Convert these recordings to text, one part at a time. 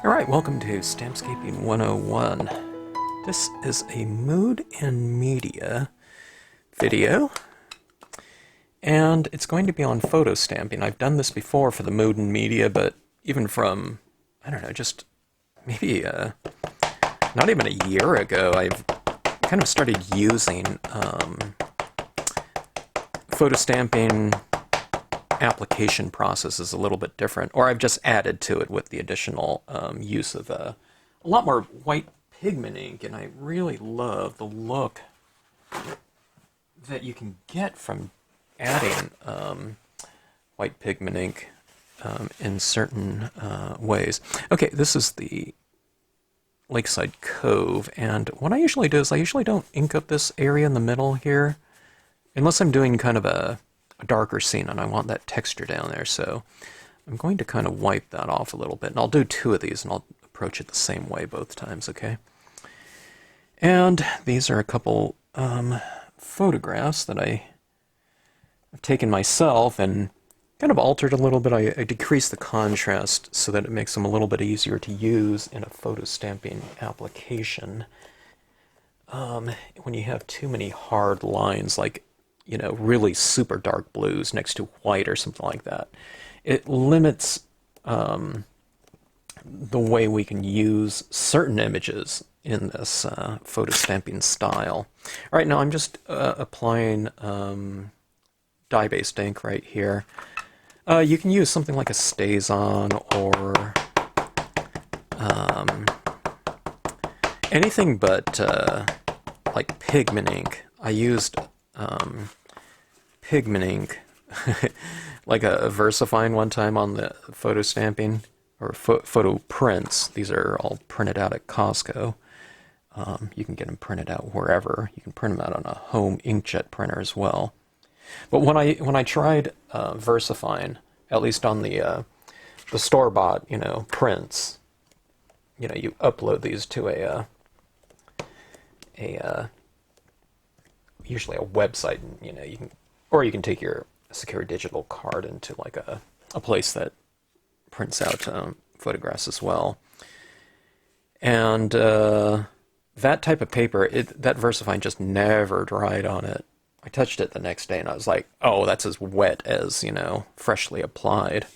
Alright, welcome to Stampscaping 101. This is a mood and media video, and it's going to be on photo stamping. I've done this before for the mood and media, but even from, I don't know, just maybe not even a year ago, I've kind of started using photo stamping. Application process is a little bit different, or I've just added to it with the additional use of a lot more white pigment ink, and I really love the look that you can get from adding white pigment ink in certain ways. Okay, this is the Lakeside Cove, and what I usually do is I usually don't ink up this area in the middle here, unless I'm doing kind of a darker scene and I want that texture down there, so I'm going to kind of wipe that off a little bit, and I'll do two of these and I'll approach it the same way both times, okay? And these are a couple photographs that I've taken myself and kind of altered a little bit. I decreased the contrast so that it makes them a little bit easier to use in a photo stamping application. When you have too many hard lines, like, you know, really super dark blues next to white or something like that, it limits the way we can use certain images in this photo stamping style. All right, now I'm just applying dye-based ink right here. You can use something like a StazOn or anything but like pigment ink. I used pigment ink, like a VersaFine one time on the photo stamping, or photo prints. These are all printed out at Costco. You can get them printed out wherever. You can print them out on a home inkjet printer as well. But when I tried VersaFine, at least on the store-bought, you know, prints, you know, you upload these to usually a website, and you know, you can take your secure digital card into like a place that prints out photographs as well. And that type of paper, that VersaFine just never dried on it. I touched it the next day and I was like, oh, that's as wet as, you know, freshly applied.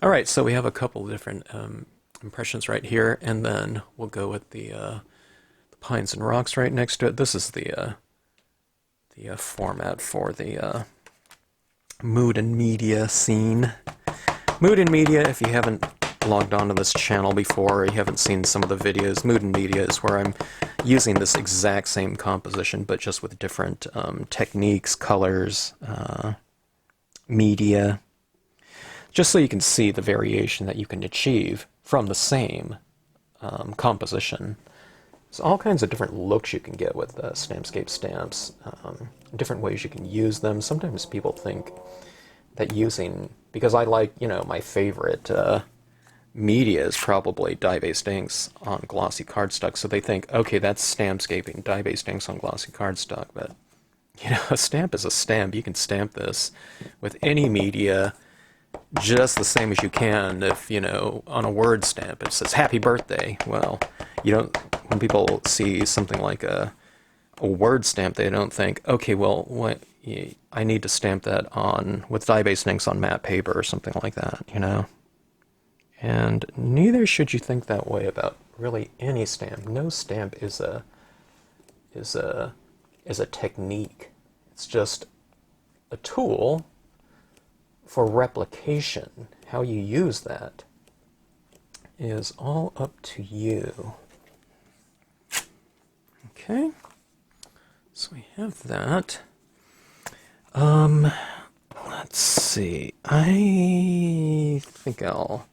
All right, so we have a couple different impressions right here, and then we'll go with the pines and rocks right next to it. This is the format for the mood and media scene. Mood and media, if you haven't logged onto this channel before, or you haven't seen some of the videos, mood and media is where I'm using this exact same composition, but just with different techniques, colors, media, just so you can see the variation that you can achieve from the same composition. There's all kinds of different looks you can get with Stampscape stamps, different ways you can use them. Sometimes people think that because I like, you know, my favorite media is probably dye-based inks on glossy cardstock, so they think, okay, that's Stampscaping, dye-based inks on glossy cardstock, but, you know, a stamp is a stamp. You can stamp this with any media just the same as you can if, you know, on a word stamp it says happy birthday. Well, you don't, when people see something like a word stamp, they don't think, okay, well, I need to stamp that with dye-based inks on matte paper or something like that, you know? And neither should you think that way about really any stamp. No stamp is a technique. It's just a tool for replication. How you use that is all up to you. Okay, so we have that. Let's see. I think I'll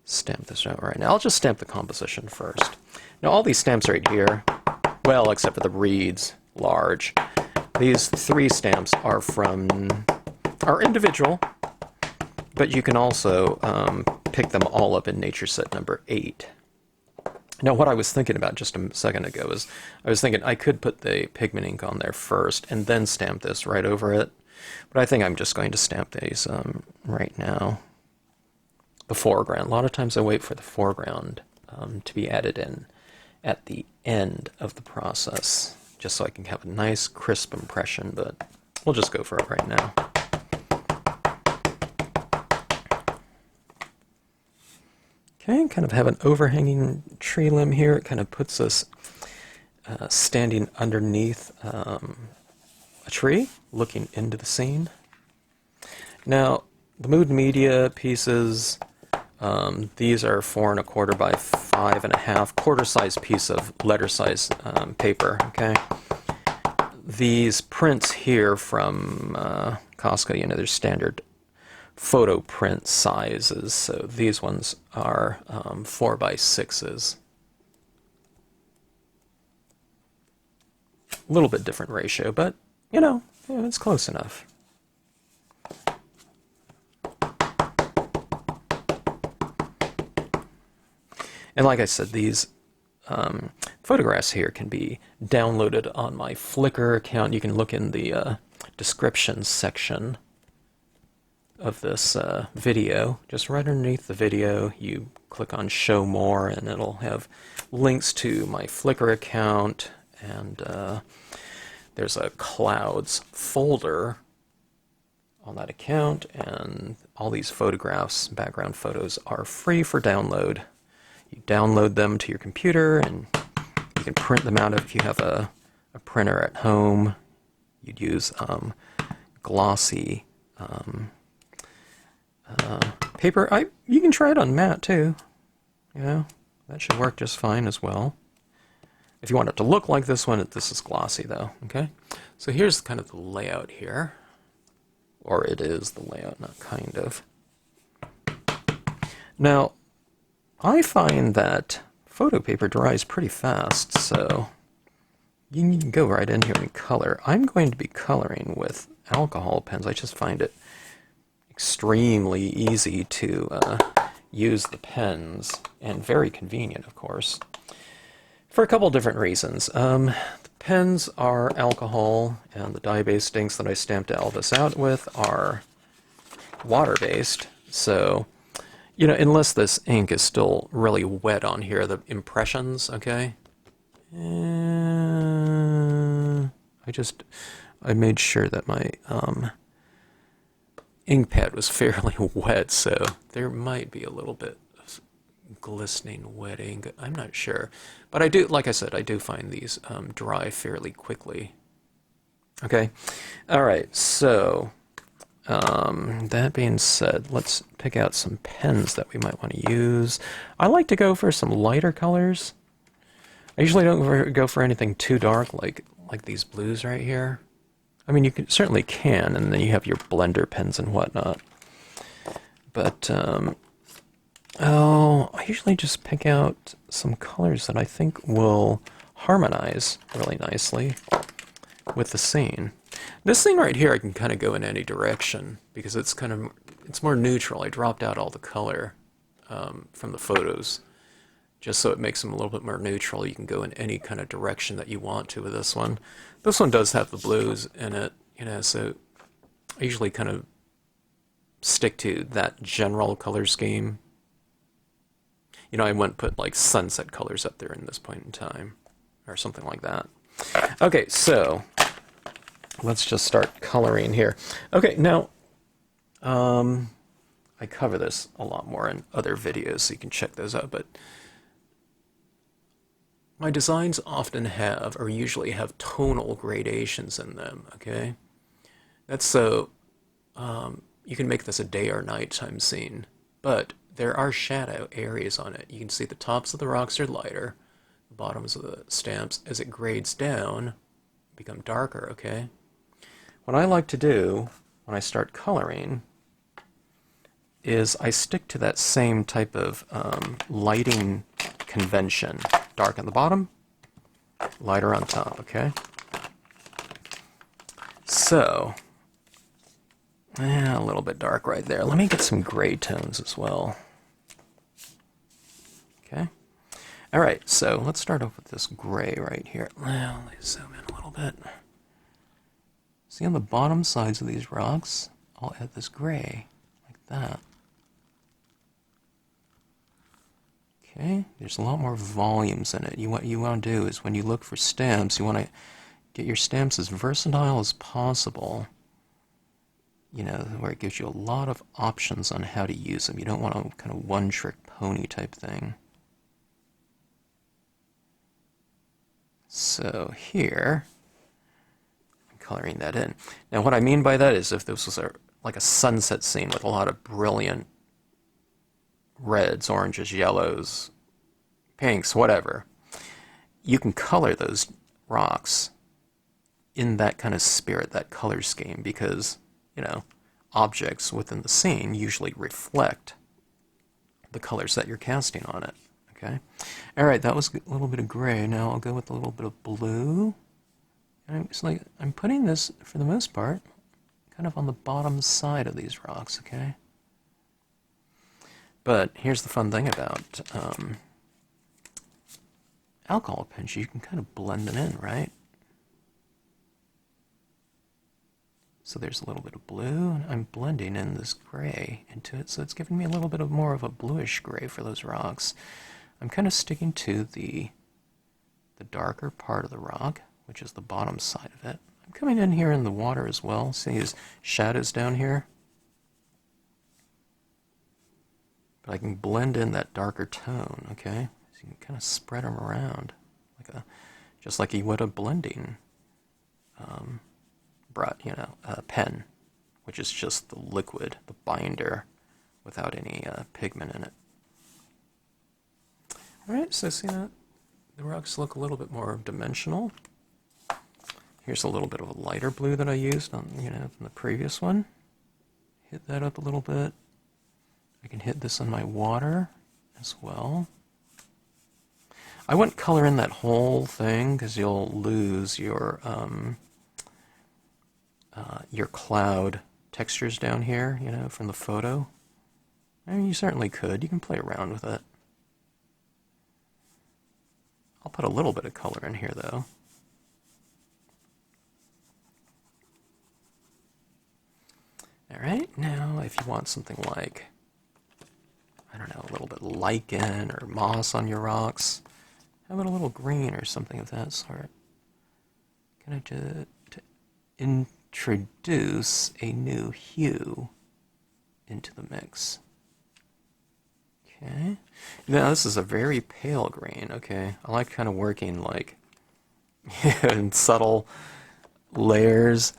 stamp this out right now. I'll just stamp the composition first. Now all these stamps right here, well, except for the Reed's large, these three stamps are individual, but you can also pick them all up in Nature Set number 8. Now what I was thinking about just a second ago is, I was thinking I could put the pigment ink on there first and then stamp this right over it, but I think I'm just going to stamp these right now. The foreground. A lot of times I wait for the foreground to be added in at the end of the process, just so I can have a nice crisp impression, but we'll just go for it right now. Okay, kind of have an overhanging tree limb here. It kind of puts us standing underneath a tree, looking into the scene. Now, the mood media pieces, these are 4 1/4 by 5 1/2, quarter-size piece of letter-size paper. Okay, these prints here from Costco, you know, they're standard photo print sizes. So these ones are 4 by 6s. A little bit different ratio, but you know, yeah, it's close enough. And like I said, these photographs here can be downloaded on my Flickr account. You can look in the description section of this video. Just right underneath the video, you click on Show More, and it'll have links to my Flickr account, and there's a Clouds folder on that account, and all these photographs, background photos, are free for download. You download them to your computer, and you can print them out if you have a printer at home. You'd use glossy paper. You can try it on matte too. You know, that should work just fine as well. If you want it to look like this one, this is glossy though. Okay, so here's kind of the layout here, or it is the layout, not kind of. Now, I find that photo paper dries pretty fast, so you can go right in here and color. I'm going to be coloring with alcohol pens. I just find it extremely easy to use the pens, and very convenient, of course, for a couple different reasons. The pens are alcohol, and the dye-based inks that I stamped Elvis out with are water-based, so you know, unless this ink is still really wet on here, the impressions, okay? I made sure that my ink pad was fairly wet, so there might be a little bit of glistening wet ink. I'm not sure. But I do, like I said, I do find these dry fairly quickly. Okay? Alright, so that being said, let's pick out some pens that we might want to use. I like to go for some lighter colors. I usually don't go for anything too dark, like these blues right here. I mean, you certainly can, and then you have your blender pens and whatnot. But, I usually just pick out some colors that I think will harmonize really nicely with the scene. This scene right here, I can kind of go in any direction because it's more neutral. I dropped out all the color from the photos just so it makes them a little bit more neutral. You can go in any kind of direction that you want to with this one. This one does have the blues in it, you know, so I usually kind of stick to that general color scheme. You know, I wouldn't put like sunset colors up there in this point in time or something like that. Okay, so let's just start coloring here. Okay, now, I cover this a lot more in other videos, so you can check those out, but my designs often have, or usually have, tonal gradations in them, okay? That's so you can make this a day or nighttime scene, but there are shadow areas on it. You can see the tops of the rocks are lighter, the bottoms of the stamps, as it grades down, become darker, okay? What I like to do when I start coloring is I stick to that same type of lighting convention. Dark on the bottom, lighter on top, okay? So, a little bit dark right there. Let me get some gray tones as well. Okay. All right, so let's start off with this gray right here. Well, let me zoom in a little bit. See on the bottom sides of these rocks, I'll add this gray, like that. Okay, there's a lot more volumes in it. What you want to do is when you look for stamps, you want to get your stamps as versatile as possible. You know, where it gives you a lot of options on how to use them. You don't want a kind of one-trick pony type thing. So here, I'm coloring that in. Now what I mean by that is if this was like a sunset scene with a lot of brilliant reds, oranges, yellows, pinks, whatever, you can color those rocks in that kind of spirit, that color scheme, because, you know, objects within the scene usually reflect the colors that you're casting on it. Okay? Alright, that was a little bit of gray. Now I'll go with a little bit of blue. And it's like I'm putting this, for the most part, kind of on the bottom side of these rocks, okay? But here's the fun thing about alcohol pinch. You can kind of blend it in, right? So there's a little bit of blue, and I'm blending in this gray into it, so it's giving me a little bit of more of a bluish gray for those rocks. I'm kind of sticking to the darker part of the rock, which is the bottom side of it. I'm coming in here in the water as well. See these shadows down here? But I can blend in that darker tone, okay? So you can kind of spread them around, just like you would a blending pen, which is just the liquid, the binder, without any pigment in it. Alright, so see that? The rocks look a little bit more dimensional. Here's a little bit of a lighter blue that I used on, in the previous one. Hit that up a little bit. I can hit this on my water as well. I wouldn't color in that whole thing because you'll lose your cloud textures down here, from the photo. I mean, you certainly could. You can play around with it. I'll put a little bit of color in here, though. Alright, now if you want something like, I don't know, a little bit lichen or moss on your rocks, how about a little green or something of that sort? Kind of to introduce a new hue into the mix. Okay. Now this is a very pale green, okay? I like kind of working like in subtle layers.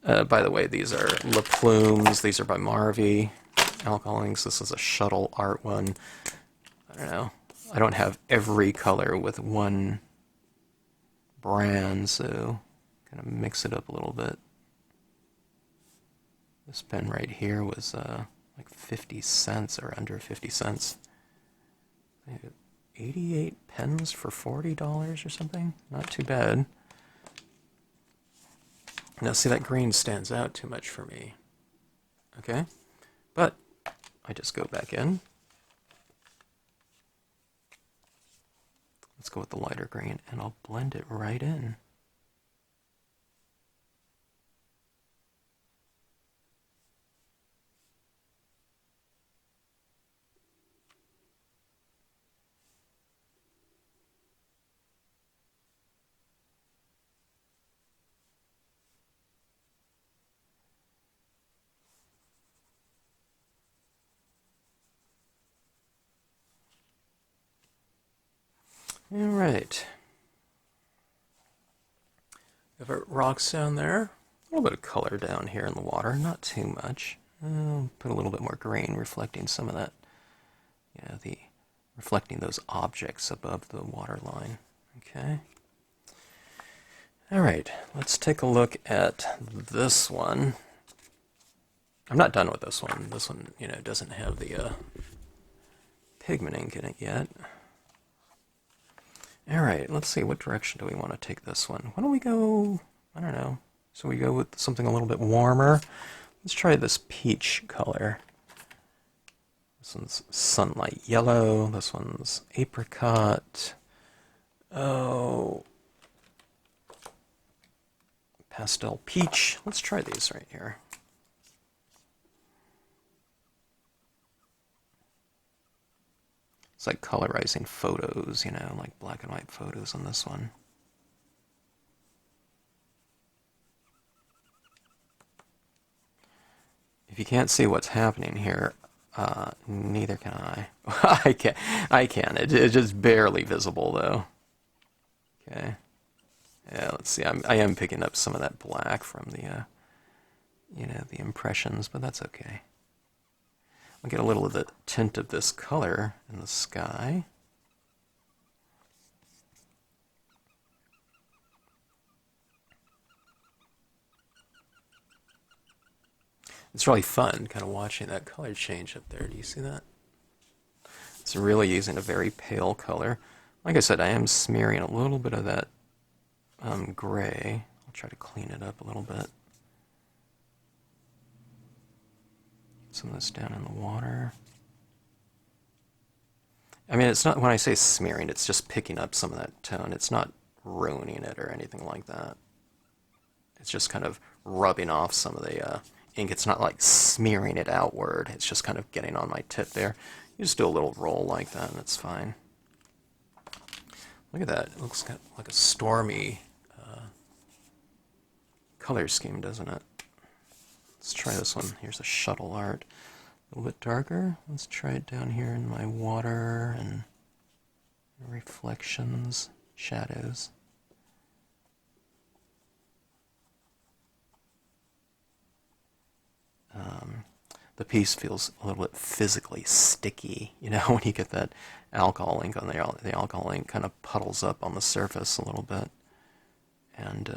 By the way, these are Le Plumes. These are by Marvy. Alcohol inks. This is a Shuttle Art one. I don't know. I don't have every color with one brand, so kind of mix it up a little bit. This pen right here was like 50 cents or under 50 cents. I have 88 pens for $40 or something. Not too bad. Now see, that green stands out too much for me. Okay? But I just go back in. Let's go with the lighter green, and I'll blend it right in. Alright. Got our rocks down there. A little bit of color down here in the water, not too much. Put a little bit more green, reflecting some of that, reflecting those objects above the water line. Okay. Alright, let's take a look at this one. I'm not done with this one. This one, doesn't have the pigment ink in it yet. Alright, let's see, what direction do we want to take this one? Why don't we go, I don't know, so we go with something a little bit warmer. Let's try this peach color. This one's sunlight yellow, this one's apricot. Oh, pastel peach. Let's try these right here. It's like colorizing photos, you know, like black and white photos on this one. If you can't see what's happening here, neither can I. I can. It's just barely visible, though. Okay. Yeah, let's see. I am picking up some of that black from the, you know, the impressions, but that's okay. I'll get a little of the tint of this color in the sky. It's really fun kind of watching that color change up there. Do you see that? It's really using a very pale color. Like I said, I am smearing a little bit of that gray. I'll try to clean it up a little bit. Get some of this down in the water. I mean, it's not, when I say smearing, it's just picking up some of that tone. It's not ruining it or anything like that. It's just kind of rubbing off some of the ink. It's not like smearing it outward. It's just kind of getting on my tip there. You just do a little roll like that and it's fine. Look at that. It looks like a stormy color scheme, doesn't it? Let's try this one. Here's a Shuttle Art. A little bit darker. Let's try it down here in my water and reflections, shadows. The piece feels a little bit physically sticky, you know, when you get that alcohol ink on there. The alcohol ink kind of puddles up on the surface a little bit, and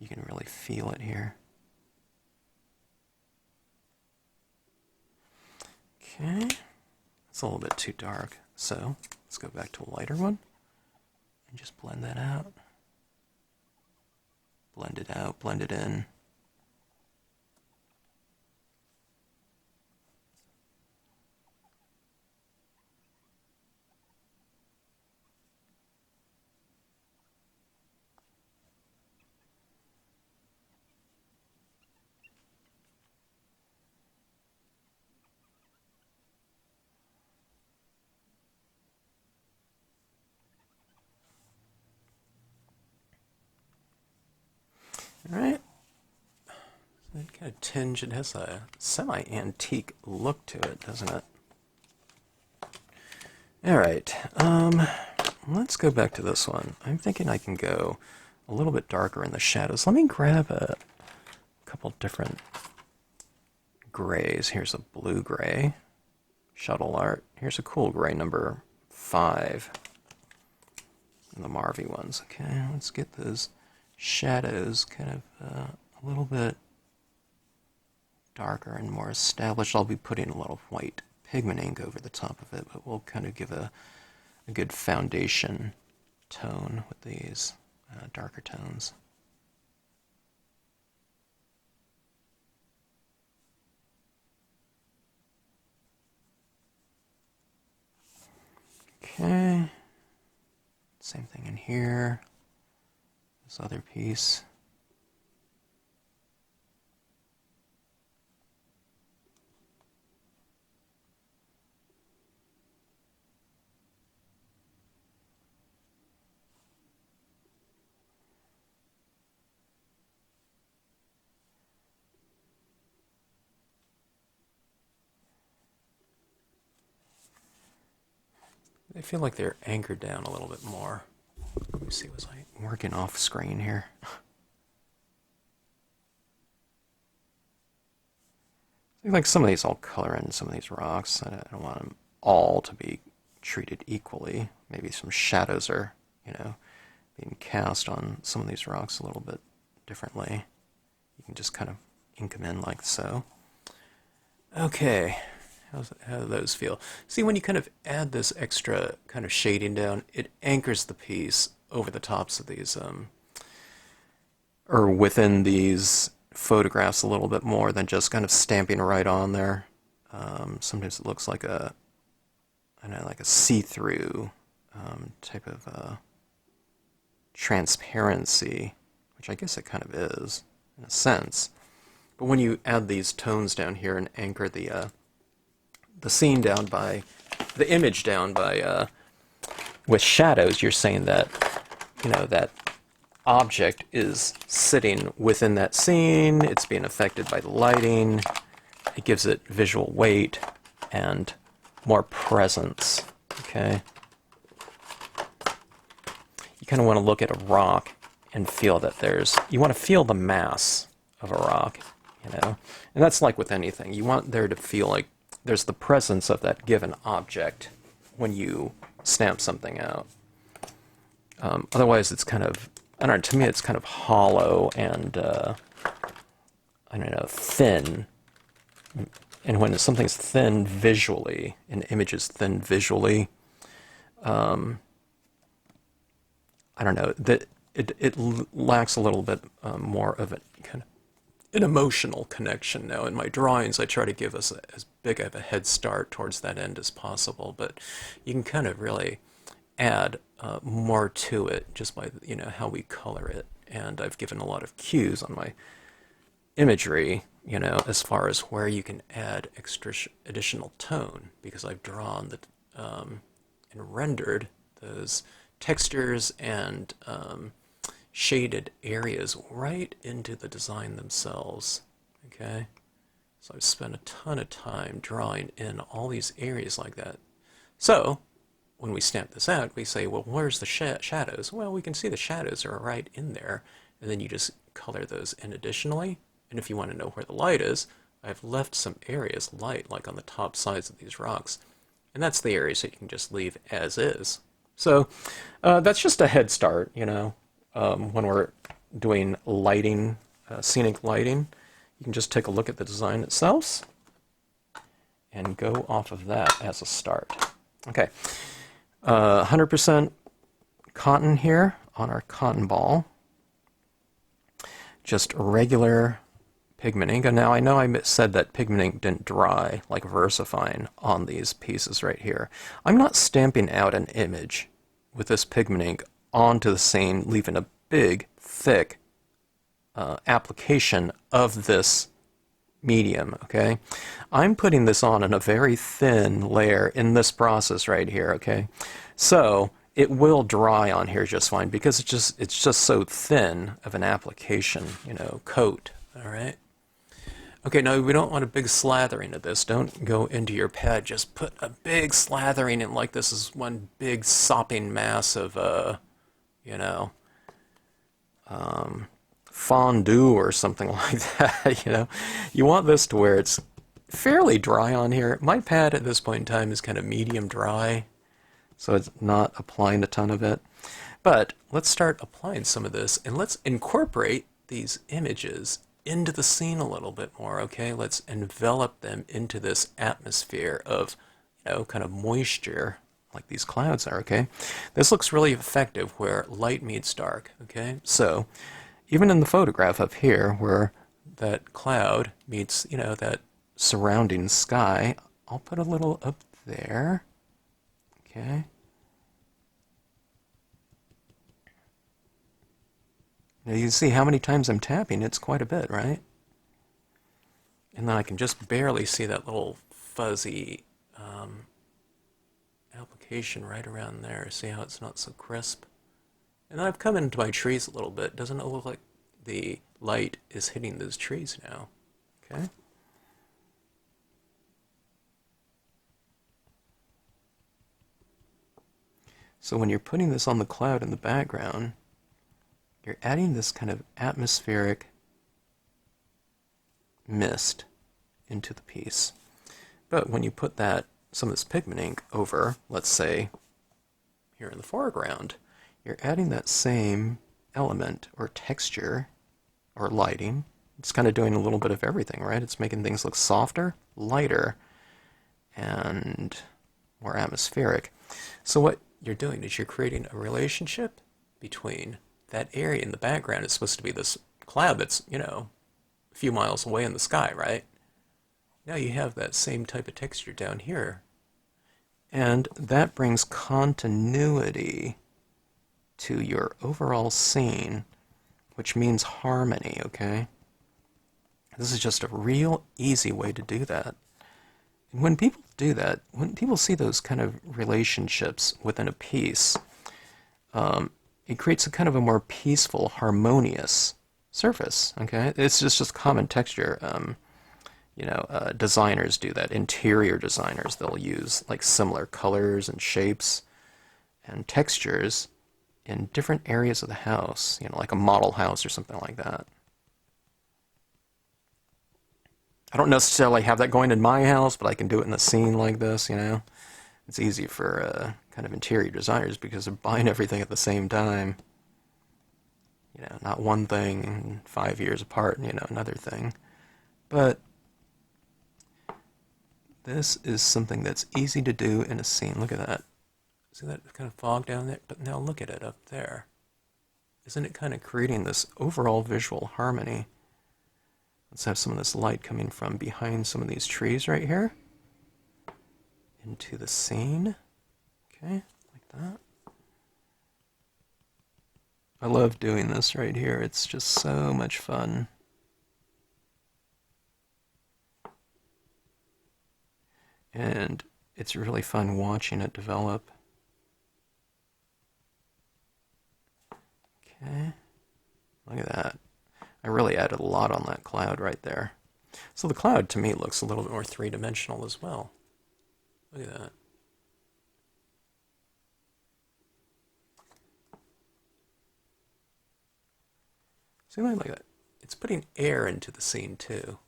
you can really feel it here. Okay, it's a little bit too dark, so let's go back to a lighter one and just blend that out. Blend it out, blend it in. All right. That kind of tinge, it has a semi-antique look to it, doesn't it? All right, let's go back to this one. I'm thinking I can go a little bit darker in the shadows. Let me grab a couple different grays. Here's a blue gray, Shuttle Art. Here's a cool gray number 5 in the Marvy ones. Okay, let's get those shadows kind of a little bit darker and more established. I'll be putting a little white pigment ink over the top of it, but we'll kind of give a good foundation tone with these darker tones. Okay, same thing in here, this other piece. They feel like they're anchored down a little bit more. Let me see, was I working off screen here? Like some of these I'll color in some of these rocks. I don't want them all to be treated equally. Maybe some shadows are, you know, being cast on some of these rocks a little bit differently. You can just kind of ink them in like so. Okay. How do those feel? See, when you kind of add this extra kind of shading down, it anchors the piece over the tops of these, or within these photographs a little bit more than just kind of stamping right on there. Sometimes it looks like a, I don't know, like a see-through type of transparency, which I guess it kind of is in a sense. But when you add these tones down here and anchor the scene down by the image down by with shadows, you're saying that, you know, that object is sitting within that scene, it's being affected by the lighting, it gives it visual weight and more presence, okay? You kind of want to look at a rock and feel that you want to feel the mass of a rock, you know? And that's like with anything. You want there to feel like there's the presence of that given object when you stamp something out. Otherwise, it's kind of, I don't know, to me it's kind of hollow and, I don't know, thin. And when something's thin visually, an image is thin visually, I don't know, that it lacks a little bit more of a kind of an emotional connection. Now, in my drawings, I try to give us as big of a head start towards that end as possible, but you can kind of really add more to it just by, you know, how we color it. And I've given a lot of cues on my imagery, you know, as far as where you can add extra additional tone, because I've drawn and rendered those textures and shaded areas right into the design themselves, okay? So I've spent a ton of time drawing in all these areas like that. So when we stamp this out, we say, well, where's the shadows? Well, we can see the shadows are right in there, and then you just color those in additionally. And if you want to know where the light is, I've left some areas light, like on the top sides of these rocks. And that's the areas that you can just leave as is. So that's just a head start, you know, when we're doing lighting, scenic lighting. You can just take a look at the design itself and go off of that as a start. Okay, 100% cotton here on our cotton ball. Just regular pigment ink. And now I know I said that pigment ink didn't dry like VersaFine on these pieces right here. I'm not stamping out an image with this pigment ink onto the scene, leaving a big, thick application of this medium, okay? I'm putting this on in a very thin layer in this process right here, okay? So it will dry on here just fine because it's just so thin of an application, you know, coat, all right? Okay, now we don't want a big slathering of this. Don't go into your pad. Just put a big slathering in like this is one big sopping mass of, you know, fondue or something like that, you know. You want this to where it's fairly dry on here. My pad at this point in time is kind of medium dry, so it's not applying a ton of it. But let's start applying some of this, and let's incorporate these images into the scene a little bit more, okay? Let's envelop them into this atmosphere of, you know, kind of moisture, like these clouds are, okay? This looks really effective where light meets dark, okay? So even in the photograph up here where that cloud meets, you know, that surrounding sky, I'll put a little up there, okay? Now you can see how many times I'm tapping. It's quite a bit, right? And then I can just barely see that little fuzzy application right around there. See how it's not so crisp? And then I've come into my trees a little bit. Doesn't it look like the light is hitting those trees now? Okay. So when you're putting this on the cloud in the background, you're adding this kind of atmospheric mist into the piece. But when you put some of this pigment ink over, let's say, here in the foreground, you're adding that same element or texture or lighting. It's kind of doing a little bit of everything, right? It's making things look softer, lighter, and more atmospheric. So what you're doing is you're creating a relationship between that area in the background. Is supposed to be this cloud that's, you know, a few miles away in the sky, right? Now you have that same type of texture down here. And that brings continuity to your overall scene, which means harmony, okay? This is just a real easy way to do that. And when people do that, when people see those kind of relationships within a piece, it creates a kind of a more peaceful, harmonious surface. Okay, it's just common texture. Designers do that. Interior designers, they'll use like similar colors and shapes and textures in different areas of the house, like a model house or something like that. I don't necessarily have that going in my house, but I can do it in a scene like this, It's easy for kind of interior designers because they're buying everything at the same time. Not one thing 5 years apart, another thing. But this is something that's easy to do in a scene. Look at that. See that kind of fog down there? But now look at it up there. Isn't it kind of creating this overall visual harmony? Let's have some of this light coming from behind some of these trees right here into the scene. Okay, like that. I love doing this right here. It's just so much fun. And it's really fun watching it develop. Okay, look at that. I really added a lot on that cloud right there. So the cloud, to me, looks a little bit more three-dimensional as well. Look at that. See, like that. It's putting air into the scene, too.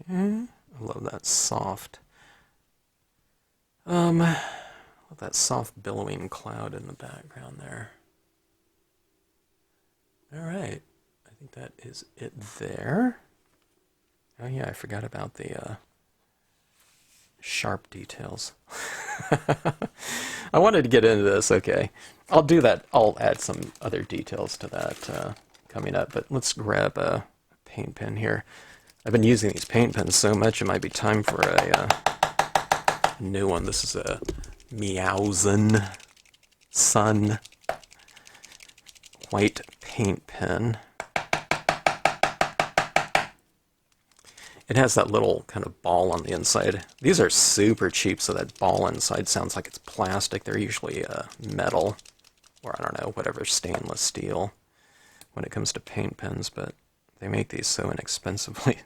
Okay, I love that soft, love that soft billowing cloud in the background there. All right, I think that is it there. Oh yeah, I forgot about the sharp details. I wanted to get into this. Okay, I'll do that. I'll add some other details to that coming up. But let's grab a paint pen here. I've been using these paint pens so much, it might be time for a new one. This is a Meowsen Sun white paint pen. It has that little kind of ball on the inside. These are super cheap, so that ball inside sounds like it's plastic. They're usually metal, or I don't know, whatever, stainless steel when it comes to paint pens, but they make these so inexpensively.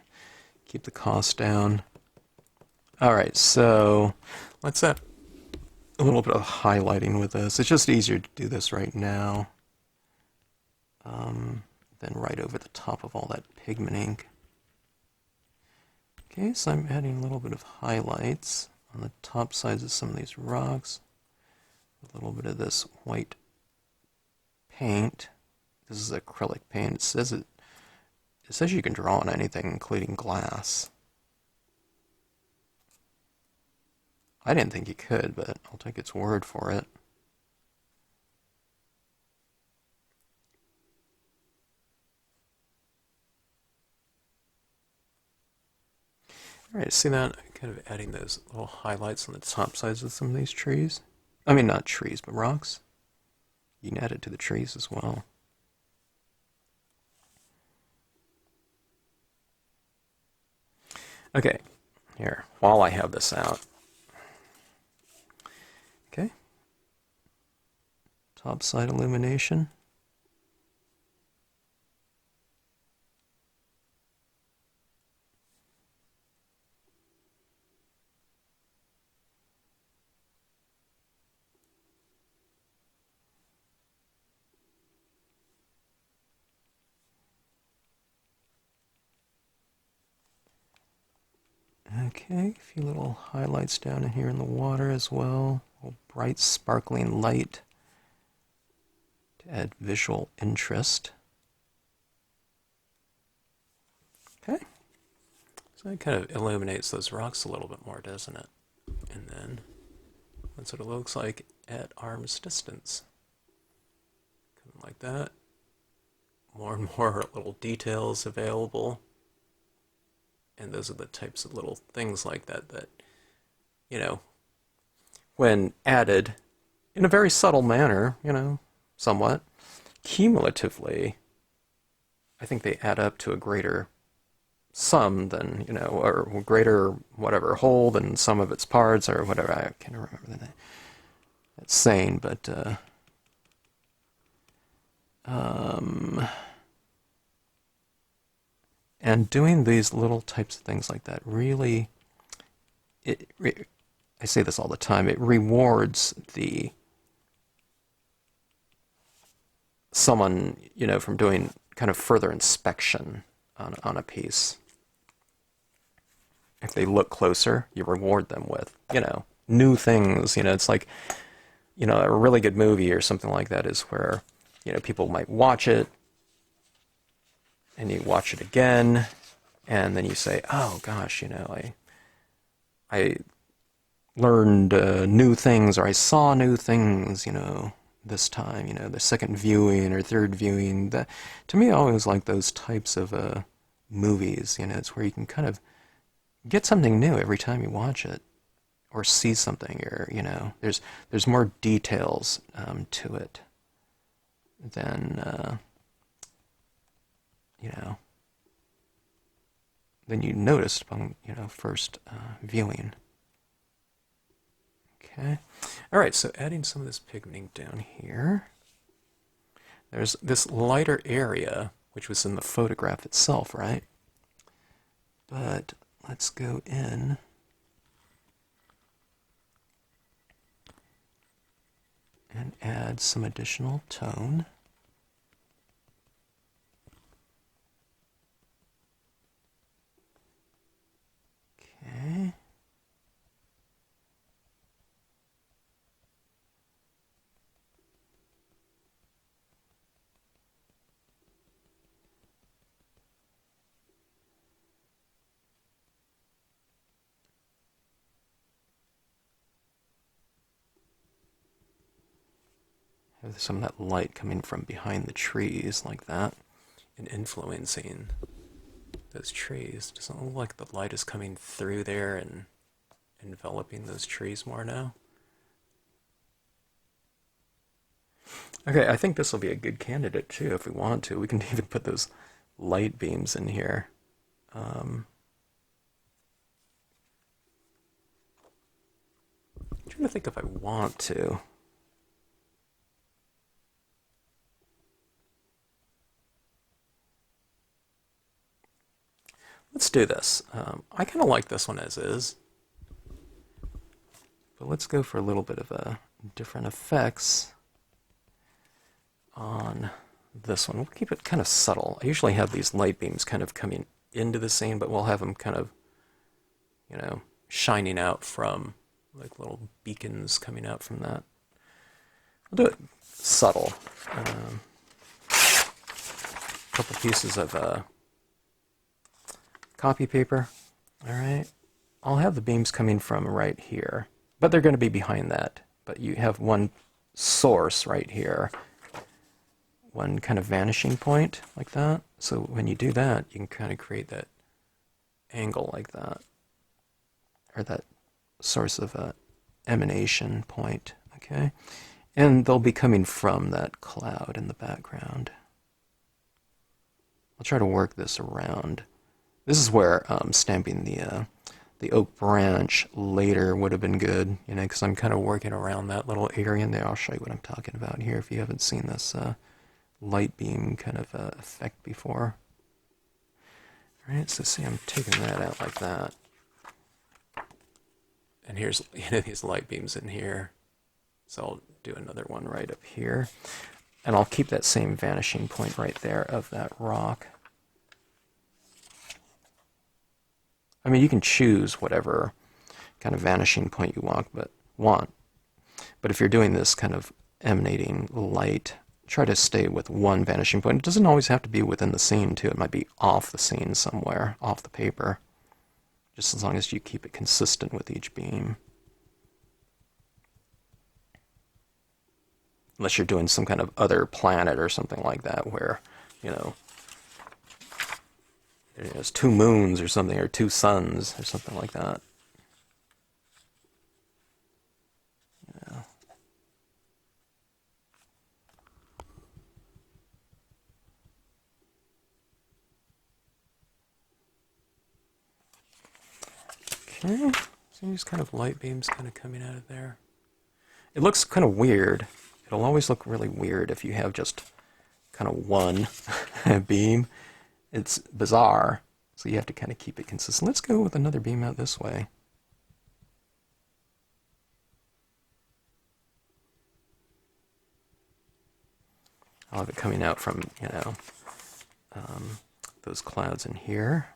Keep the cost down. Alright, so let's add a little bit of highlighting with this. It's just easier to do this right now than right over the top of all that pigment ink. Okay, so I'm adding a little bit of highlights on the top sides of some of these rocks. A little bit of this white paint. This is acrylic paint. It says you can draw on anything, including glass. I didn't think you could, but I'll take its word for it. Alright, see that? Kind of adding those little highlights on the top sides of some of these trees. I mean, not trees, but rocks. You can add it to the trees as well. Okay, here, while I have this out. Okay. Top side illumination. Okay, a few little highlights down in here in the water as well. A little bright, sparkling light to add visual interest. Okay, so it kind of illuminates those rocks a little bit more, doesn't it? And then that's what it looks like at arm's distance. Kind of like that. more and more little details available. And those are the types of little things like that that, you know, when added in a very subtle manner, you know, somewhat, cumulatively, I think they add up to a greater sum than, you know, or greater whatever whole than sum of its parts or whatever. I can't remember the name. That's saying, but and doing these little types of things like that really, I say this all the time, it rewards someone, you know, from doing kind of further inspection on a piece. If they look closer, you reward them with, you know, new things. You know, it's like, you know, a really good movie or something like that is where, you know, people might watch it and you watch it again and then you say, oh gosh, you know, I learned new things, or I saw new things, you know, this time, you know, the second viewing or third viewing. That, to me, I always like those types of movies, you know, it's where you can kind of get something new every time you watch it, or see something, or, you know, there's more details to it than, you know, than you noticed upon, you know, first viewing. Okay. All right, so adding some of this pigmenting down here. There's this lighter area, which was in the photograph itself, right? But let's go in and add some additional tone. Okay. Have some of that light coming from behind the trees like that and influencing those trees. Doesn't it look like the light is coming through there and enveloping those trees more now? Okay, I think this will be a good candidate too if we want to. We can even put those light beams in here. I'm trying to think if I want to. Let's do this. I kind of like this one as is. But let's go for a little bit of different effects on this one. We'll keep it kind of subtle. I usually have these light beams kind of coming into the scene, but we'll have them kind of, you know, shining out from, like little beacons coming out from that. We'll do it subtle. A couple pieces of copy paper. All right. I'll have the beams coming from right here, but they're going to be behind that. But you have one source right here, one kind of vanishing point like that. So when you do that, you can kind of create that angle like that, or that source of emanation point. Okay. And they'll be coming from that cloud in the background. I'll try to work this around. This is where stamping the oak branch later would have been good, you know, because I'm kind of working around that little area in there. I'll show you what I'm talking about here if you haven't seen this light beam kind of effect before. All right, so see, I'm taking that out like that. And here's, you know, these light beams in here. So I'll do another one right up here. And I'll keep that same vanishing point right there of that rock. I mean, you can choose whatever kind of vanishing point you want. But if you're doing this kind of emanating light, try to stay with one vanishing point. It doesn't always have to be within the scene, too. It might be off the scene somewhere, off the paper, just as long as you keep it consistent with each beam. Unless you're doing some kind of other planet or something like that where you know, there's 2 moons or something, or 2 suns or something like that. Yeah. Okay, so these kind of light beams kind of coming out of there. It looks kind of weird. It'll always look really weird if you have just kind of one beam. It's bizarre, so you have to kind of keep it consistent. Let's go with another beam out this way. I'll have it coming out from, you know, those clouds in here.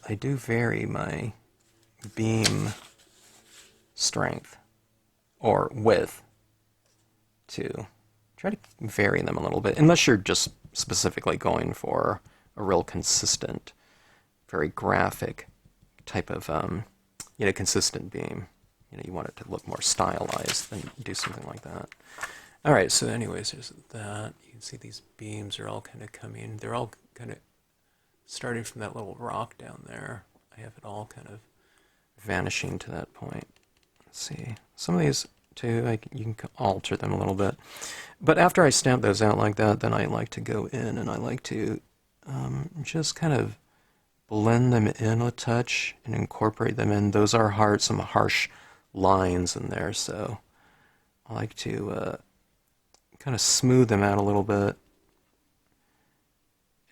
I do vary my beam strength or width to try to vary them a little bit, unless you're just specifically going for a real consistent, very graphic type of, you know, consistent beam. You know, you want it to look more stylized than do something like that. All right, so anyways, there's that. You can see these beams are all kind of coming. They're all kind of starting from that little rock down there. I have it all kind of vanishing to that point. Let's see. Some of these, too, you can alter them a little bit. But after I stamp those out like that, then I like to go in and I like to just kind of blend them in a touch and incorporate them in. Those are some harsh lines in there, so I like to kind of smooth them out a little bit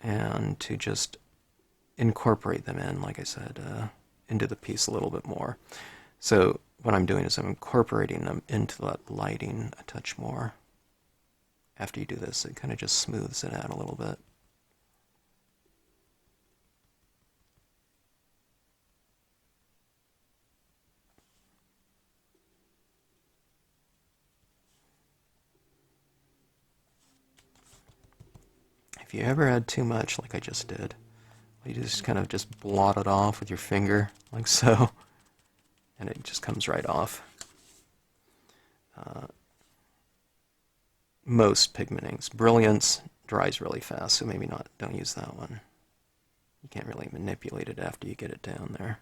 and to just incorporate them in, like I said, into the piece a little bit more. So what I'm doing is I'm incorporating them into that lighting a touch more. After you do this, it kind of just smooths it out a little bit. If you ever add too much, like I just did, you just kind of just blot it off with your finger, like so, and it just comes right off. Most pigment inks. Brilliance dries really fast, so maybe don't use that one. You can't really manipulate it after you get it down there.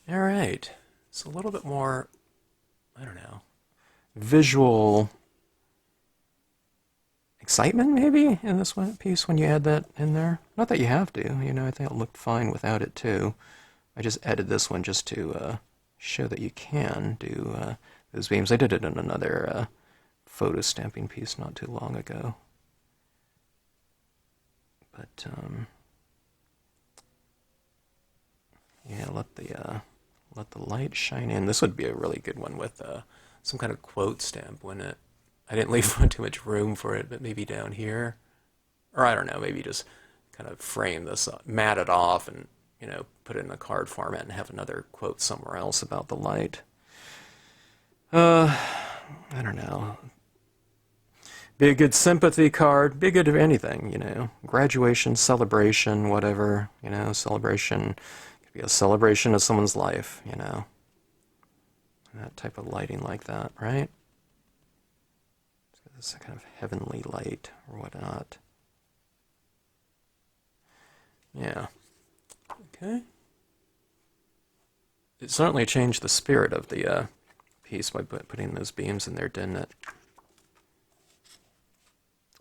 All right, so a little bit more, I don't know, visual excitement maybe in this one piece when you add that in there. Not that you have to, you know, I think it looked fine without it too. I just added this one just to show that you can do those beams. I did it in another photo stamping piece not too long ago. But yeah, let the light shine in. This would be a really good one with some kind of quote stamp, wouldn't it? I didn't leave too much room for it, but maybe down here, or I don't know, maybe just kind of frame this up, mat it off, and you know, put it in a card format and have another quote somewhere else about the light. I don't know. Be a good sympathy card. Be good at anything, you know. Graduation, celebration, whatever, you know. Celebration could be a celebration of someone's life, you know. That type of lighting like that, right? It's a kind of heavenly light or whatnot. Yeah. Okay. It certainly changed the spirit of the piece by putting those beams in there, didn't it?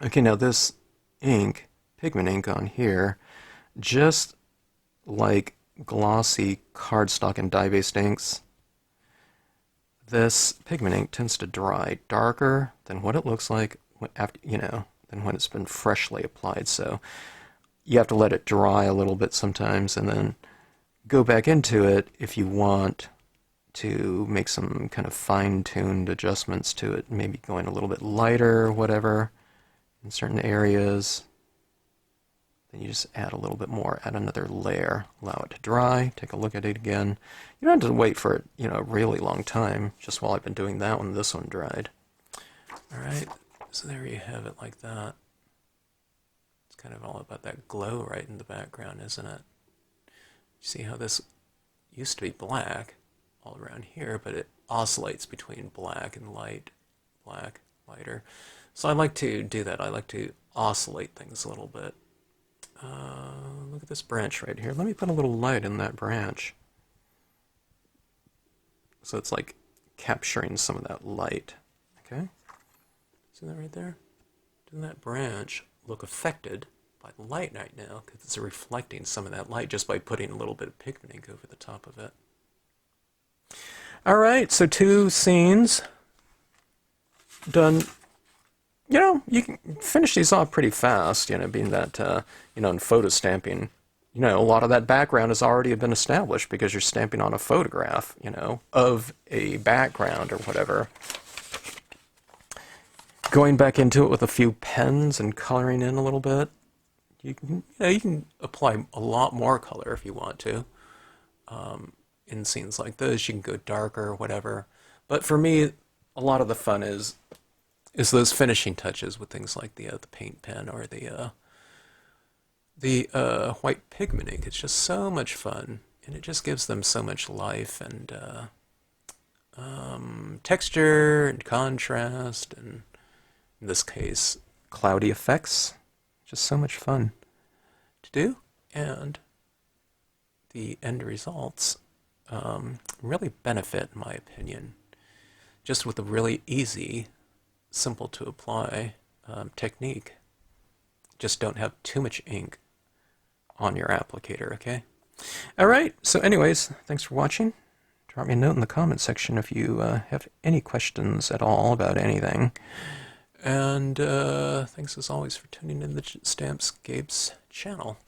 Okay, now this ink, pigment ink on here, just like glossy cardstock and dye-based inks, this pigment ink tends to dry darker than what it looks like after, you know, than when it's been freshly applied. So you have to let it dry a little bit sometimes and then go back into it if you want to make some kind of fine-tuned adjustments to it, maybe going a little bit lighter or whatever in certain areas. Then you just add a little bit more, add another layer, allow it to dry, take a look at it again. You don't have to wait for it, a really long time, just while I've been doing that one, this one dried. Alright, so there you have it like that. It's kind of all about that glow right in the background, isn't it? You see how this used to be black all around here, but it oscillates between black and light, black, lighter. So I like to do that. I like to oscillate things a little bit. Look at this branch right here. Let me put a little light in that branch. So it's like capturing some of that light. Okay? See that right there? Doesn't that branch look affected by the light right now? Because it's reflecting some of that light just by putting a little bit of pigment ink over the top of it. Alright, so 2 scenes done. You can finish these off pretty fast, being that, in photostamping, a lot of that background has already been established because you're stamping on a photograph, of a background or whatever. Going back into it with a few pens and coloring in a little bit, you can apply a lot more color if you want to. In scenes like this, you can go darker or whatever. But for me, a lot of the fun is those finishing touches with things like the paint pen or the white pigment ink. It's just so much fun, and it just gives them so much life and texture and contrast, and in this case, cloudy effects. Just so much fun to do, and the end results really benefit, in my opinion, just with a really easy, simple to apply technique. Just don't have too much ink on your applicator, okay? Alright, so anyways, thanks for watching. Drop me a note in the comment section if you have any questions at all about anything. And thanks as always for tuning in to the Stampscapes channel.